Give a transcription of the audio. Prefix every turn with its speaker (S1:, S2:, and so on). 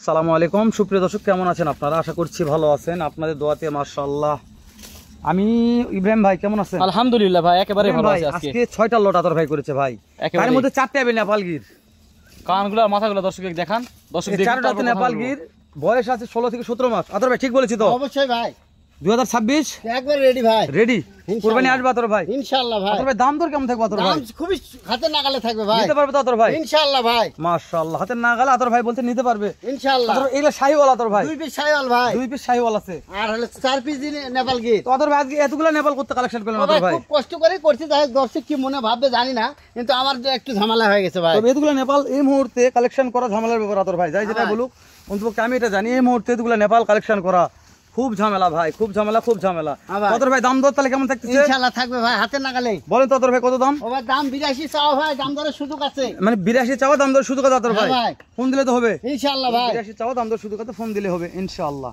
S1: আসসালামু আলাইকুম সুপ্রিয় দর্শক, কেমন আছেন আপনারা? আশা করছি ভালো আছেন, আপনাদের দোয়াতে মাশাআল্লাহ। আমি ইব্রাহিম ভাই, কেমন আছেন?
S2: আলহামদুলিল্লাহ ভাই, একেবারে ভালো আছি।
S1: আজকে 6টা লট আতর ভাই করেছে ভাই, তার মধ্যে 4টে হবে নেপাল গির।
S2: কানগুলো আর মাথাগুলো দর্শককে দেখান। দর্শক দেখুন,
S1: 4টাতে নেপাল গির, বয়স আছে 16 থেকে 17 মাস। আতর ভাই ঠিক বলেছি তো?
S3: অবশ্যই ভাই,
S1: 2026
S3: একবার রেডি ভাই,
S1: রেডি। কুরবানি আসবে আতর ভাই
S3: ইনশাআল্লাহ ভাই।
S1: আতর ভাই দাম দর কেমন থাকবে আতর ভাই?
S3: দাম খুবই হাতের নাগালে থাকবে ভাই,
S1: নিতে পারবে তো আতর ভাই?
S3: ইনশাআল্লাহ ভাই,
S1: মাশাআল্লাহ। হাতের নাগালে আতর ভাই বলতে নিতে পারবে
S3: ইনশাআল্লাহ।
S1: আতর এগুলা শাহিওয়াল আতর ভাই,
S3: 2 পিস শাইওয়াল ভাই,
S1: 2 পিস শাহিওয়াল আছে,
S3: আর হলো 4 পিস নেপাল গির।
S1: তো আতর ভাই আজকে এতগুলা নেপাল করতে কালেকশন করলেন আতর ভাই?
S3: খুব কষ্ট করে করছি, তাই দর্শক কি মনে ভাববে জানি না, কিন্তু আমার যে একটু ঝামেলা হয়ে গেছে ভাই।
S1: তবে এতগুলা নেপাল এই মুহূর্তে কালেকশন করা ঝামেলার ব্যাপার আতর ভাই, যাই যেটা বলুক অন্তত আমি এটা জানি, এই মুহূর্তে এতগুলা নেপাল কালেকশন করা খুব ঝামেলা ভাই, খুব ঝামেলা, খুব ঝামেলা। আতর ভাই দাম দর তাহলে কেমন থাকতেছে?
S3: ইনশাআল্লাহ থাকবে ভাই হাতের নাগালে।
S1: বলেন তো আতর ভাই কত দাম?
S3: ও ভাই দাম 82 চাও ভাই, দাম দরের সুযোগ আছে।
S1: মানে 82 চাওয়া, দাম দর শুধু কথা আতর ভাই?
S3: ভাই
S1: ফোন দিলে তো হবে
S3: ইনশাআল্লাহ ভাই।
S1: 82 চাওয়া, দাম দর শুধু কথা, ফোন দিলে হবে ইনশাআল্লাহ।